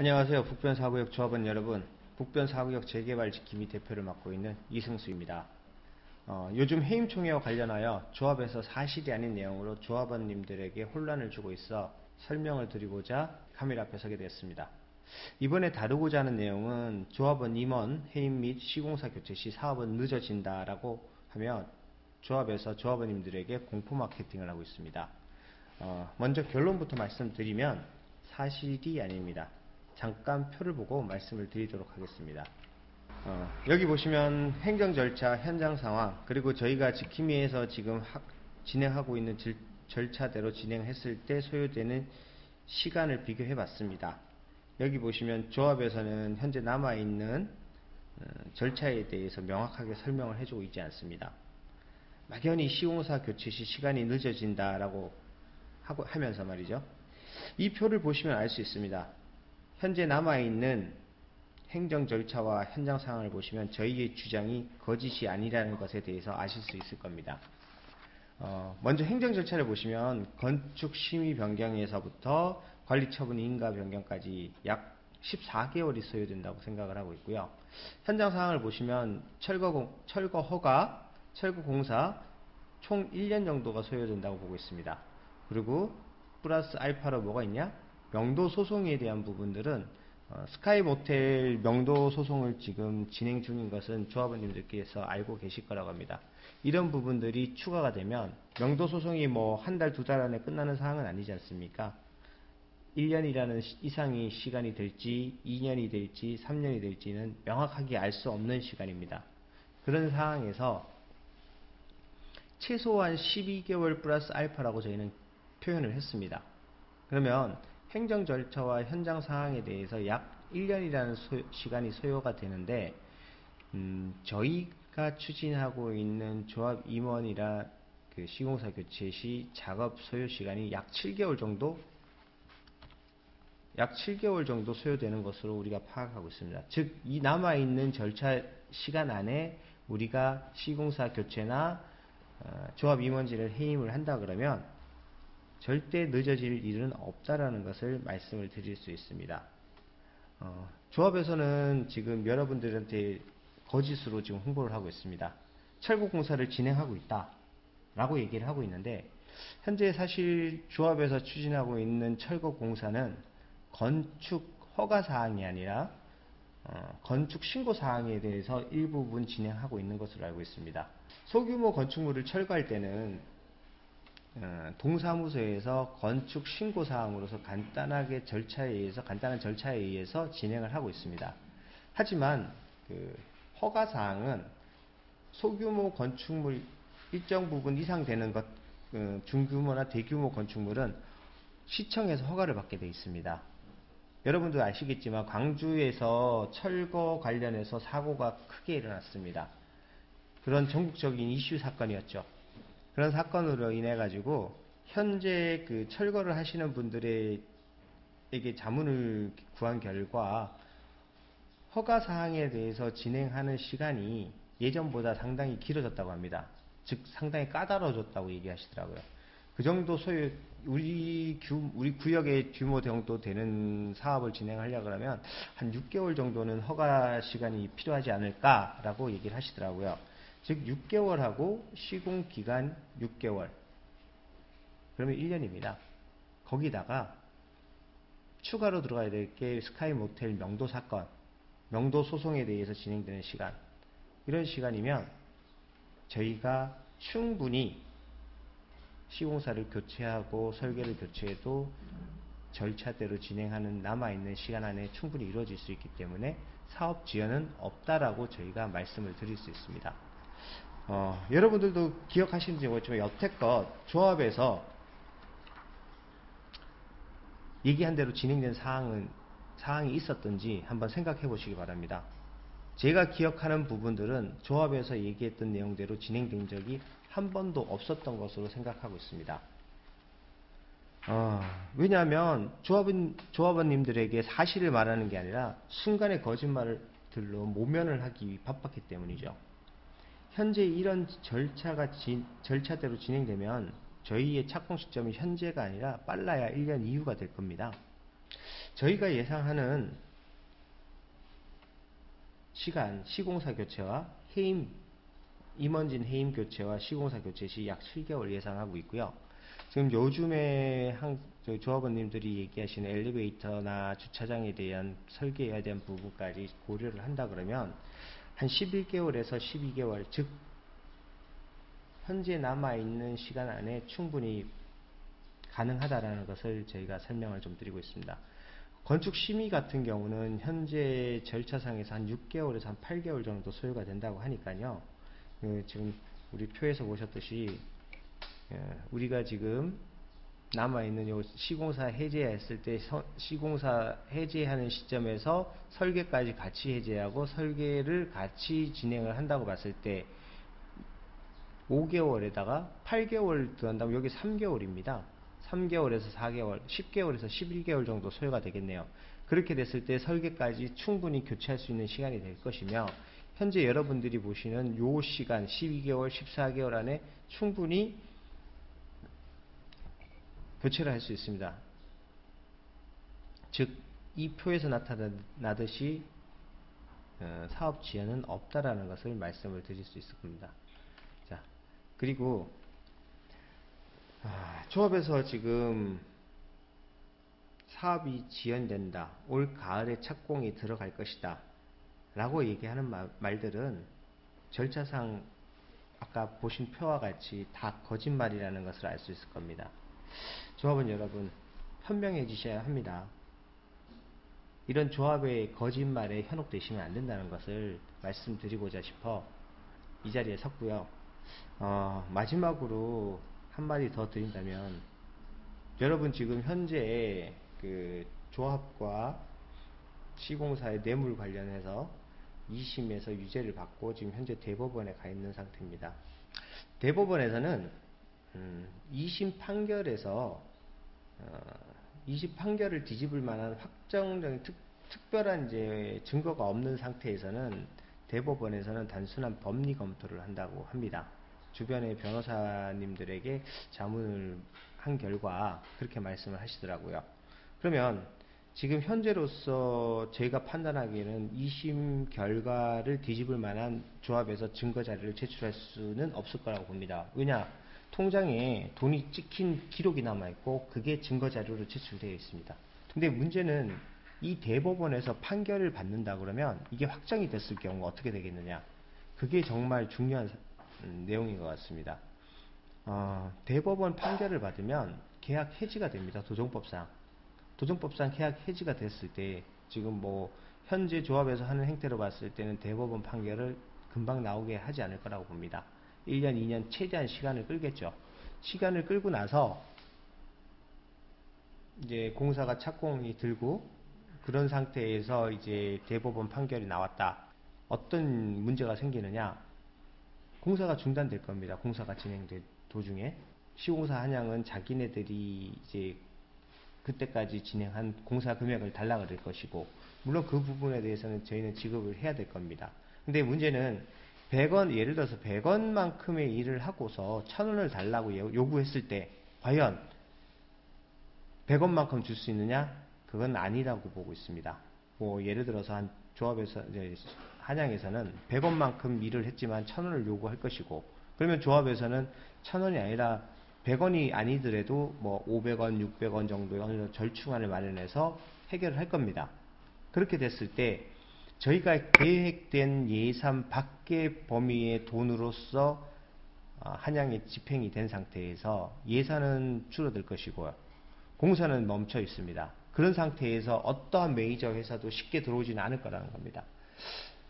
안녕하세요. 북변4구역 조합원 여러분. 북변4구역 재개발 지킴이 대표를 맡고 있는 이승수입니다. 요즘 해임총회와 관련하여 조합에서 사실이 아닌 내용으로 조합원님들에게 혼란을 주고 있어 설명을 드리고자 카메라 앞에 서게 되었습니다. 이번에 다루고자 하는 내용은 조합원 임원 해임 및 시공사 교체 시 사업은 늦어진다 라고 하며 조합에서 조합원님들에게 공포 마케팅을 하고 있습니다. 먼저 결론부터 말씀드리면 사실이 아닙니다. 잠깐 표를 보고 말씀을 드리도록 하겠습니다. 여기 보시면 행정 절차, 현장 상황, 그리고 저희가 지킴이에서 지금 진행하고 있는 절차대로 진행했을 때 소요되는 시간을 비교해 봤습니다. 여기 보시면 조합에서는 현재 남아있는 절차에 대해서 명확하게 설명을 해주고 있지 않습니다. 막연히 시공사 교체 시 시간이 늦어진다라고 하면서 말이죠. 이 표를 보시면 알 수 있습니다. 현재 남아있는 행정 절차와 현장 상황을 보시면 저희의 주장이 거짓이 아니라는 것에 대해서 아실 수 있을 겁니다. 먼저 행정 절차를 보시면 건축 심의 변경에서부터 관리 처분 인가 변경까지 약 14개월이 소요된다고 생각을 하고 있고요. 현장 상황을 보시면 철거 허가, 철거 공사 총 1년 정도가 소요된다고 보고 있습니다. 그리고 플러스 알파로 뭐가 있냐? 명도 소송에 대한 부분들은 스카이 모텔 명도 소송을 지금 진행 중인 것은 조합원님들께서 알고 계실 거라고 합니다. 이런 부분들이 추가가 되면 명도 소송이 뭐 한 달, 두 달 안에 끝나는 사항은 아니지 않습니까? 1년이라는 이상의 시간이 될지 2년이 될지 3년이 될지는 명확하게 알 수 없는 시간입니다. 그런 상황에서 최소한 12개월 플러스 알파라고 저희는 표현을 했습니다. 그러면 행정 절차와 현장 상황에 대해서 약 1년이라는 시간이 소요가 되는데 저희가 추진하고 있는 조합 임원이라 그 시공사 교체 시 작업 소요 시간이 약 7개월 정도 소요되는 것으로 우리가 파악하고 있습니다. 즉, 이 남아있는 절차 시간 안에 우리가 시공사 교체나 조합 임원진을 해임을 한다 그러면 절대 늦어질 일은 없다라는 것을 말씀을 드릴 수 있습니다. 조합에서는 지금 여러분들한테 거짓으로 지금 홍보를 하고 있습니다. 철거 공사를 진행하고 있다 라고 얘기를 하고 있는데, 현재 사실 조합에서 추진하고 있는 철거 공사는 건축 허가 사항이 아니라 건축 신고 사항에 대해서 일부분 진행하고 있는 것으로 알고 있습니다. 소규모 건축물을 철거할 때는 동사무소에서 건축 신고 사항으로서 간단한 절차에 의해서 진행을 하고 있습니다. 하지만 그 허가 사항은 소규모 건축물 일정 부분 이상 되는 것, 중규모나 대규모 건축물은 시청에서 허가를 받게 되어 있습니다. 여러분도 아시겠지만 광주에서 철거 관련해서 사고가 크게 일어났습니다. 그런 전국적인 이슈 사건이었죠. 그런 사건으로 인해 가지고 현재 그 철거를 하시는 분들에게 자문을 구한 결과 허가 사항에 대해서 진행하는 시간이 예전보다 상당히 길어졌다고 합니다. 즉 상당히 까다로워졌다고 얘기하시더라고요. 그 정도 우리 구역의 규모 정도 되는 사업을 진행하려고 하면 한 6개월 정도는 허가 시간이 필요하지 않을까라고 얘기를 하시더라고요. 즉 6개월하고 시공기간 6개월, 그러면 1년입니다. 거기다가 추가로 들어가야 될 게 스카이 모텔 명도 사건, 명도 소송에 대해서 진행되는 시간, 이런 시간이면 저희가 충분히 시공사를 교체하고 설계를 교체해도 절차대로 진행하는 남아있는 시간 안에 충분히 이루어질 수 있기 때문에 사업 지연은 없다라고 저희가 말씀을 드릴 수 있습니다. 여러분들도 기억하시는지 모르겠지만 여태껏 조합에서 얘기한 대로 진행된 사항이 있었던지 한번 생각해 보시기 바랍니다. 제가 기억하는 부분들은 조합에서 얘기했던 내용대로 진행된 적이 한 번도 없었던 것으로 생각하고 있습니다. 왜냐하면 조합원님들에게 사실을 말하는 게 아니라 순간의 거짓말들로 모면을 하기 바빴기 때문이죠. 현재 이런 절차대로 진행되면 저희의 착공 시점이 현재가 아니라 빨라야 1년 이후가 될 겁니다. 저희가 예상하는 시간, 시공사 교체와 임원진 해임 교체와 시공사 교체 시 약 7개월 예상하고 있고요. 지금 요즘에 저희 조합원님들이 얘기하시는 엘리베이터나 주차장에 대한 설계에 대한 부분까지 고려를 한다 그러면 한 11개월에서 12개월, 즉 현재 남아있는 시간 안에 충분히 가능하다라는 것을 저희가 설명을 좀 드리고 있습니다. 건축 심의 같은 경우는 현재 절차상에서 한 6개월에서 한 8개월 정도 소요가 된다고 하니까요. 지금 우리 표에서 보셨듯이 우리가 지금 남아있는 요 시공사 해제했을 때 시공사 해제하는 시점에서 설계까지 같이 해제하고 설계를 같이 진행을 한다고 봤을 때 5개월에다가 8개월 더한다면 여기 3개월입니다. 3개월에서 4개월, 10개월에서 11개월 정도 소요가 되겠네요. 그렇게 됐을 때 설계까지 충분히 교체할 수 있는 시간이 될 것이며, 현재 여러분들이 보시는 요 시간 12개월, 14개월 안에 충분히 교체를 할 수 있습니다. 즉, 이 표에서 나타나듯이 사업 지연은 없다라는 것을 말씀을 드릴 수 있을 겁니다. 자, 그리고 조합에서 지금 사업이 지연된다, 올 가을에 착공이 들어갈 것이다 라고 얘기하는 말들은 절차상 아까 보신 표와 같이 다 거짓말이라는 것을 알 수 있을 겁니다. 조합원 여러분, 현명해지셔야 합니다. 이런 조합의 거짓말에 현혹되시면 안 된다는 것을 말씀드리고자 싶어 이 자리에 섰고요. 마지막으로 한마디 더 드린다면, 여러분 지금 현재 그 조합과 시공사의 뇌물 관련해서 2심에서 유죄를 받고 지금 현재 대법원에 가 있는 상태입니다. 대법원에서는 2심 판결에서 2심 판결을 뒤집을 만한 확정적인 특별한 이제 증거가 없는 상태에서는 대법원에서는 단순한 법리 검토를 한다고 합니다. 주변의 변호사님들에게 자문을 한 결과 그렇게 말씀을 하시더라고요. 그러면 지금 현재로서 제가 판단하기에는 2심 결과를 뒤집을 만한 조합에서 증거 자료를 제출할 수는 없을 거라고 봅니다. 왜냐? 통장에 돈이 찍힌 기록이 남아있고 그게 증거 자료로 제출되어 있습니다. 근데 문제는 이 대법원에서 판결을 받는다 그러면 이게 확정이 됐을 경우 어떻게 되겠느냐? 그게 정말 중요한 내용인 것 같습니다. 대법원 판결을 받으면 계약 해지가 됩니다. 도정법상 계약 해지가 됐을 때 지금 뭐 현재 조합에서 하는 행태로 봤을 때는 대법원 판결을 금방 나오게 하지 않을 거라고 봅니다. 1년, 2년 최대한 시간을 끌겠죠. 시간을 끌고 나서 이제 공사가 착공이 들고 그런 상태에서 이제 대법원 판결이 나왔다. 어떤 문제가 생기느냐? 공사가 중단될 겁니다. 공사가 진행될 도중에 시공사 한양은 자기네들이 이제 그때까지 진행한 공사 금액을 달라고 할 것이고, 물론 그 부분에 대해서는 저희는 지급을 해야 될 겁니다. 근데 문제는 100원, 예를 들어서 100원만큼의 일을 하고서 1000원을 달라고 요구했을 때 과연 100원만큼 줄 수 있느냐? 그건 아니라고 보고 있습니다. 뭐 예를 들어서 한 조합에서 이제 한양에서는 100원만큼 일을 했지만 1000원을 요구할 것이고, 그러면 조합에서는 1000원이 아니라 100원이 아니더라도 뭐 500원, 600원 정도의 절충안을 마련해서 해결을 할 겁니다. 그렇게 됐을 때 저희가 계획된 예산 밖의 범위의 돈으로서 한양에 집행이 된 상태에서 예산은 줄어들 것이고요. 공사는 멈춰 있습니다. 그런 상태에서 어떠한 메이저 회사도 쉽게 들어오지는 않을 거라는 겁니다.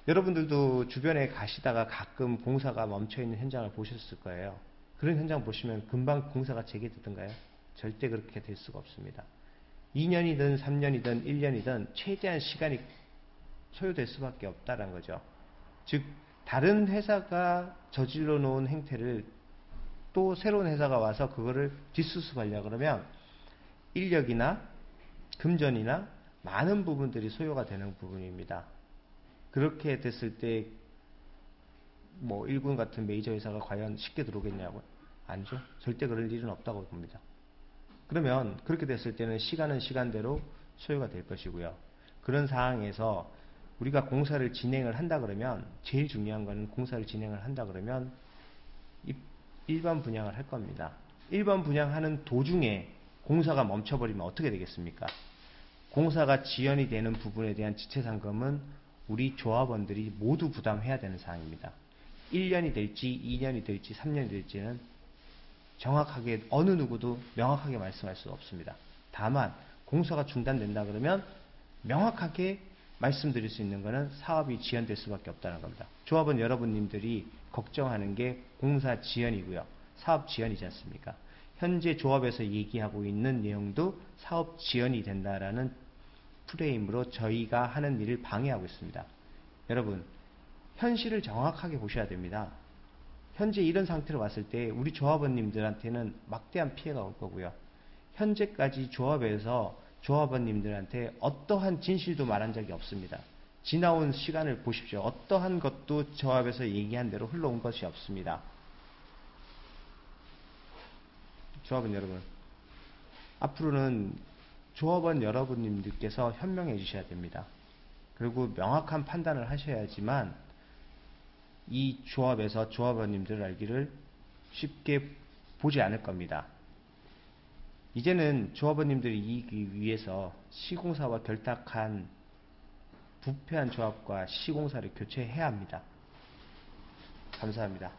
여러분들도 주변에 가시다가 가끔 공사가 멈춰 있는 현장을 보셨을 거예요. 그런 현장 보시면 금방 공사가 재개되던가요? 절대 그렇게 될 수가 없습니다. 2년이든 3년이든 1년이든 최대한 시간이 소요될 수밖에 없다는 거죠. 즉 다른 회사가 저질러 놓은 행태를 또 새로운 회사가 와서 그거를 뒷수습하려고 그러면 인력이나 금전이나 많은 부분들이 소요가 되는 부분입니다. 그렇게 됐을 때 뭐 1군 같은 메이저 회사가 과연 쉽게 들어오겠냐고요? 아니죠. 절대 그럴 일은 없다고 봅니다. 그러면 그렇게 됐을 때는 시간은 시간대로 소요가 될 것이고요. 그런 상황에서 우리가 공사를 진행을 한다 그러면 제일 중요한 거는 공사를 진행을 한다 그러면 일반 분양을 할 겁니다. 일반 분양하는 도중에 공사가 멈춰버리면 어떻게 되겠습니까? 공사가 지연이 되는 부분에 대한 지체상금은 우리 조합원들이 모두 부담해야 되는 사항입니다. 1년이 될지 2년이 될지 3년이 될지는 정확하게 어느 누구도 명확하게 말씀할 수 없습니다. 다만 공사가 중단된다 그러면 명확하게 말씀드릴 수 있는 것은 사업이 지연될 수밖에 없다는 겁니다. 조합원 여러분님들이 걱정하는 게 공사 지연이고요. 사업 지연이지 않습니까? 현재 조합에서 얘기하고 있는 내용도 사업 지연이 된다라는 프레임으로 저희가 하는 일을 방해하고 있습니다. 여러분, 현실을 정확하게 보셔야 됩니다. 현재 이런 상태로 왔을 때 우리 조합원님들한테는 막대한 피해가 올 거고요. 현재까지 조합에서 조합원님들한테 어떠한 진실도 말한 적이 없습니다. 지나온 시간을 보십시오. 어떠한 것도 조합에서 얘기한 대로 흘러온 것이 없습니다. 조합원 여러분, 앞으로는 조합원 여러분님들께서 현명해 주셔야 됩니다. 그리고 명확한 판단을 하셔야지만 이 조합에서 조합원님들 알기를 쉽게 보지 않을 겁니다. 이제는 조합원님들이 이익을 위해서 시공사와 결탁한 부패한 조합과 시공사를 교체해야 합니다. 감사합니다.